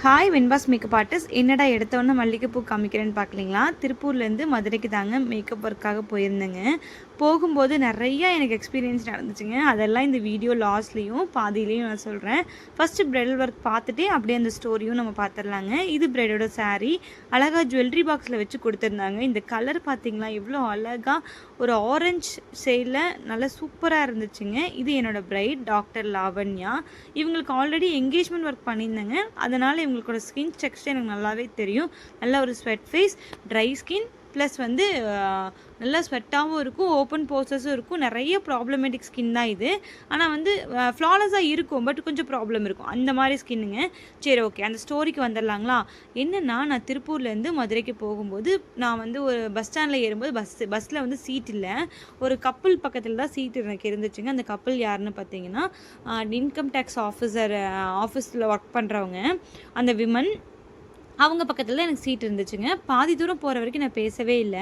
Hi வெண்பாஸ் makeup artist. என்னடா எடுத்தோன்னே மல்லிகைப்பூ காமிக்கிறேன்னு பார்க்கலீங்களா? திருப்பூர்லேருந்து மதுரைக்கு தாங்க மேக்கப் ஒர்க்காக போயிருந்தேங்க. போகும்போது நிறையா எனக்கு எக்ஸ்பீரியன்ஸ் நடந்துச்சுங்க. அதெல்லாம் இந்த வீடியோ லாஸ்ட்லேயும் பாதியிலையும் நான் சொல்கிறேன். ஃபஸ்ட்டு ப்ரைடல் ஒர்க் பார்த்துட்டு அப்படியே அந்த ஸ்டோரியும் நம்ம பார்த்துடலாங்க. இது ப்ரைடோட சாரீ அழகாக ஜுவல்லரி பாக்ஸில் வச்சு கொடுத்துருந்தாங்க. இந்த கலர் பார்த்திங்களா எவ்வளோ அழகாக ஒரு ஆரஞ்சு ஷேடில் நல்லா சூப்பராக இருந்துச்சுங்க. இது என்னோடய ப்ரைட் டாக்டர் லாவண்யா. இவங்களுக்கு ஆல்ரெடி என்கேஜ்மெண்ட் ஒர்க் பண்ணியிருந்தேங்க. அதனால் இவங்களோட ஸ்கின் டெக்ஸ்டர் எனக்கு நல்லாவே தெரியும். நல்ல ஒரு sweat face, dry skin plus வந்து நல்லா ஸ்வெட்டாகவும் இருக்கும், ஓப்பன் போர்ஸஸும் இருக்கும். நிறைய ப்ராப்ளமேட்டிக் ஸ்கின் தான் இது. ஆனால் வந்து ஃப்ளாலஸாக இருக்கும், பட் கொஞ்சம் ப்ராப்ளம் இருக்கும், அந்த மாதிரி ஸ்கின்னுங்க. சரி, ஓகே, அந்த ஸ்டோரிக்கு வந்துடலாங்களா? என்னென்னா, நான் திருப்பூர்லேருந்து மதுரைக்கு போகும்போது நான் வந்து ஒரு பஸ் ஸ்டாண்டில் ஏறும்போது பஸ்ஸில் வந்து சீட் இல்லை. ஒரு கப்புள் பக்கத்தில் தான் சீட் எனக்கு இருந்துச்சுங்க. அந்த கப்புள் யாருன்னு பார்த்தீங்கன்னா, இன்கம் டேக்ஸ் ஆஃபீஸில் ஒர்க் பண்ணுறவங்க, அந்த விமன். அவங்க பக்கத்தில் தான் எனக்கு சீட் இருந்துச்சுங்க. பாதி தூரம் போகிற வரைக்கும் நான் பேசவே இல்லை.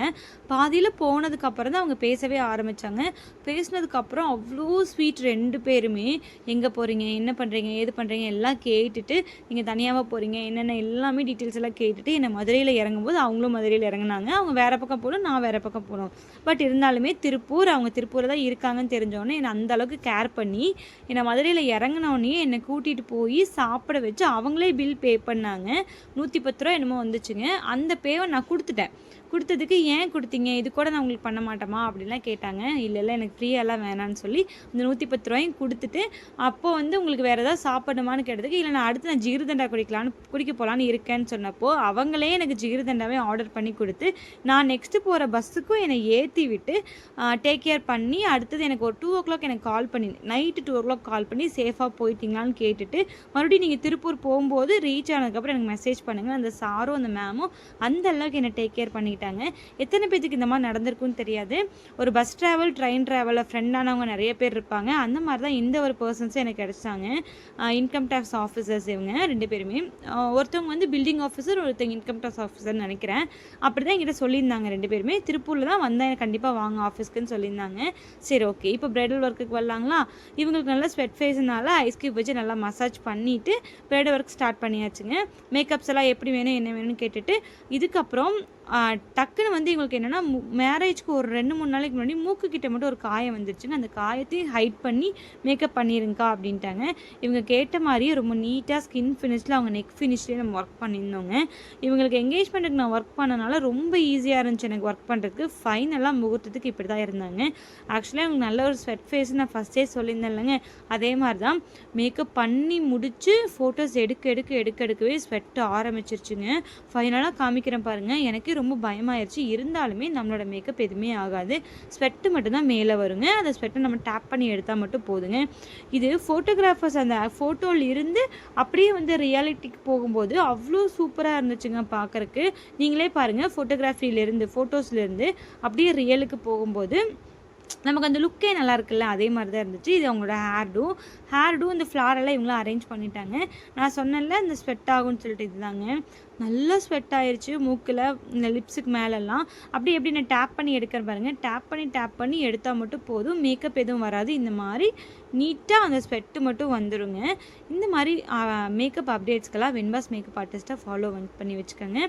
பாதியில் போனதுக்கப்புறம் தான் அவங்க பேசவே ஆரம்பித்தாங்க. பேசினதுக்கப்புறம் அவ்வளோ ஸ்வீட் 2 பேருமே. எங்கே போகிறீங்க, என்ன பண்ணுறீங்க, ஏது பண்ணுறீங்க எல்லாம் கேட்டுட்டு, நீங்கள் தனியாக போகிறீங்க என்னென்ன எல்லாமே டீட்டெயில்ஸ் எல்லாம் கேட்டுட்டு என்னை மதுரையில் இறங்கும்போது அவங்களும் மதுரையில் இறங்குனாங்க. அவங்க வேறு பக்கம் போகணும், நான் வேறு பக்கம் போகணும். பட் இருந்தாலுமே அவங்க திருப்பூரில் தான் இருக்காங்கன்னு தெரிஞ்சோடனே என்னை அந்தளவுக்கு கேர் பண்ணி என்னை மதுரையில் இறங்கினோடனே என்னை கூட்டிகிட்டு போய் சாப்பிட வச்சு அவங்களே பில் பே பண்ணாங்க. 110 ரூபா என்னமோ வந்துச்சுங்க. அந்த பேவை நான் கொடுத்துட்டேன். கொடுத்ததுக்கு ஏன் கொடுத்தீங்க, இது கூட நான் உங்களுக்கு பண்ண மாட்டோமா அப்படின்லாம் கேட்டாங்க. இல்லை எனக்கு ஃப்ரீயெல்லாம் வேணான்னு சொல்லி அந்த 110 ரூபாயும் கொடுத்துட்டு, அப்போது வந்து உங்களுக்கு வேறு ஏதாவது சாப்பிடணுமான்னு கேட்டதுக்கு, இல்லை நான் அடுத்து நான் ஜிகிருதண்டா குடிக்க போகலான்னு இருக்கேன்னு சொன்னப்போ அவங்களே எனக்கு ஜிகிருதண்டாவே ஆர்டர் பண்ணி கொடுத்து, நான் நெக்ஸ்ட்டு போகிற பஸ்ஸுக்கும் என்னை ஏற்றி விட்டு டேக் கேர் பண்ணி, அடுத்தது எனக்கு ஒரு 2 o'clock எனக்கு கால் பண்ணி, நைட்டு 2 o'clock கால் பண்ணி சேஃபாக போயிட்டீங்களான்னு கேட்டுட்டு, மறுபடியும் நீங்கள் திருப்பூர் போகும்போது ரீச் ஆனதுக்கப்புறம் எனக்கு மெசேஜ் பண்ணுங்கள். அந்த சாரும் அந்த மேமும் அந்த அளவுக்கு என்னை டேக் கேர் பண்ணிக்கிட்டாங்க. எத்தனை பேருக்கு இந்த மாதிரி நடந்திருக்குன்னு தெரியாது. ஒரு பஸ் ட்ராவல், ட்ரெயின் ட்ராவலில் ஃப்ரெண்டானவங்க நிறைய பேர் இருப்பாங்க. அந்த மாதிரி தான் இந்த ஒரு பர்சன்ஸும் எனக்கு கிடச்சாங்க. இன்கம் டேக்ஸ் ஆஃபீஸர்ஸ் இவங்க 2 பேருமே. ஒருத்தவங்க வந்து பில்டிங் ஆஃபீஸர், ஒருத்தவங்க இன்கம் டேக்ஸ் ஆஃபீஸர்னு நினைக்கிறேன். அப்படி தான் என்கிட்ட சொல்லியிருந்தாங்க 2 பேருமே. திருப்பூரில் தான் வந்தேன், கண்டிப்பாக வாங்க ஆஃபீஸ்க்குன்னு சொல்லியிருந்தாங்க. சரி, ஓகே, இப்போ ப்ரைடல் ஒர்க்குக்கு வரலாங்களா? இவங்களுக்கு நல்லா ஸ்வெட் ஃபேஸ்னால ஐஸ் கியூப் வச்சு நல்லா மசாஜ் பண்ணிவிட்டு ப்ரைடல் ஒர்க் ஸ்டார்ட் பண்ணியாச்சுங்க. மேக்கப்ஸ் எல்லாம் எப்படி வேணும் என்ன வேணும்னு கேட்டுட்டு, இதுக்கப்புறம் டக்குன்னு வந்து இவங்களுக்கு என்னென்னா, மேரேஜ்க்கு ஒரு 2-3 நாளைக்கு முன்னாடி மூக்கு கிட்ட மட்டும் ஒரு காயம் வந்துருச்சுங்க. அந்த காயத்தையும் ஹைட் பண்ணி மேக்கப் பண்ணிடுங்கக்கா அப்படின்ட்டாங்க. இவங்க கேட்ட மாதிரியே ரொம்ப நீட்டாக ஸ்கின் ஃபினிஷில் அவங்க நெக் ஃபினிஷ்லேயே நம்ம ஒர்க் பண்ணியிருந்தோங்க. இவங்களுக்கு என்கேஜ்மெண்ட்டுக்கு நான் ஒர்க் பண்ணனால ரொம்ப ஈஸியாக இருந்துச்சு எனக்கு ஒர்க் பண்ணுறதுக்கு. ஃபைனலாக முகூர்த்தத்துக்கு இப்படி தான் இருந்தாங்க. ஆக்சுவலாக இவங்க நல்ல ஒரு ஸ்வெட் ஃபேஸ் நான் ஃபஸ்ட்டே சொல்லியிருந்தேன் இல்லைங்க, அதே மாதிரி தான் மேக்கப் பண்ணி முடித்து ஃபோட்டோஸ் எடுக்கவே ஸ்வெட் ஆரம்பிச்சிருச்சுங்க. ஃபைனலாக காமிக்கிறேன் பாருங்கள். எனக்கே ரொம்ப பயமாயிருச்சு. இருந்தாலுமே நம்மளோட மேக்கப் எதுவுமே ஆகாது. ஸ்வெட்டு மட்டும்தான் மேலே வருங்க. அந்த ஸ்வெட்டை நம்ம டேப் பண்ணி எடுத்தால் மட்டும் போதுங்க. இது ஃபோட்டோகிராஃபர்ஸ் அந்த ஃபோட்டோவில் இருந்து அப்படியே வந்து ரியாலிட்டிக்கு போகும்போது அவ்வளோ சூப்பராக இருந்துச்சுங்க பார்க்குறக்கு. நீங்களே பாருங்கள், ஃபோட்டோஸ்லேருந்து அப்படியே ரியலுக்கு போகும்போது நமக்கு அந்த லுக்கே நல்லா இருக்குல்ல, அதே மாதிரி தான் இருந்துச்சு. இது அவங்களோட ஹேர்டும் இந்த ஃப்ளாரெல்லாம் இவங்களாம் அரேஞ்ச் பண்ணிட்டாங்க. நான் சொன்னேன்ல இந்த ஸ்வெட் ஆகும்னு சொல்லிட்டு, இதுதாங்க நல்லா ஸ்வெட் ஆயிடுச்சு. மூக்கில், இந்த லிப்ஸுக்கு மேலெல்லாம் அப்படி எப்படி நான் டேப் பண்ணி எடுக்கிற பாருங்கள். டேப் பண்ணி எடுத்தால் மட்டும் போதும், மேக்கப் எதுவும் வராது. இந்த மாதிரி நீட்டாக அந்த ஸ்வெட்டு மட்டும் வந்துடுங்க. இந்த மாதிரி மேக்கப் அப்டேட்ஸ்க்கெல்லாம் வெண்பாஸ் மேக்கப் ஆர்டிஸ்ட்டை ஃபாலோ பண்ணி வச்சுக்கோங்க.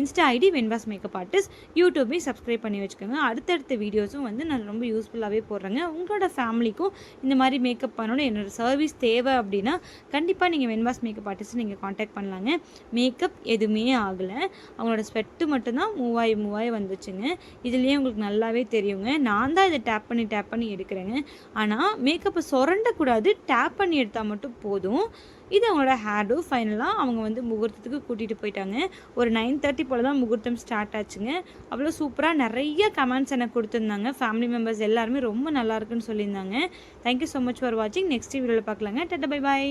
Insta ID Venbas makeup artist, யூடியூப்பையும் சப்ஸ்கிரைப் பண்ணி வச்சுக்கோங்க. அடுத்தடுத்த வீடியோஸும் வந்து நான் ரொம்ப யூஸ்ஃபுல்லாகவே போடுறேங்க. உங்களோட ஃபேமிலிக்கும் இந்த மாதிரி மேக்கப் பண்ணணும், என்னோடய சர்வீஸ் தேவை அப்படின்னா கண்டிப்பாக நீங்கள் வெண்பாஸ் மேக்கப் ஆர்டிஸ்ட்டை நீங்கள் காண்டாக்ட் பண்ணலாங்க. மேக்கப் எதுவுமே ஆகலை, அவங்களோட ஸ்வெட்டு மட்டும்தான் மூவாய் வந்துச்சுங்க. இதுலேயே உங்களுக்கு நல்லாவே தெரியுங்க. நான் தான் இதை டேப் பண்ணி எடுக்கிறேங்க. ஆனால் மேக்கப்பை சுரண்டக்கூடாது, டேப் பண்ணி எடுத்தால் மட்டும் போதும். இது அவங்களோட ஹேர்டும். ஃபைனலாக அவங்க வந்து முகூர்த்தத்துக்கு கூட்டிகிட்டு போயிட்டாங்க. ஒரு 9:30 போல் தான் முகூர்த்தம் ஸ்டார்ட் ஆச்சுங்க. அவ்வளோ சூப்பராக நிறைய கமெண்ட்ஸ் எனக்கு கொடுத்துருந்தாங்க. ஃபேமிலி மெம்பர்ஸ் எல்லாருமே ரொம்ப நல்லா இருக்குன்னு சொல்லியிருந்தாங்க. தேங்க்யூ ஸோ மச் ஃபார் வாட்சிங். நெக்ஸ்ட் வீடியோவில் பார்க்கலாங்க. Tata, bye bye.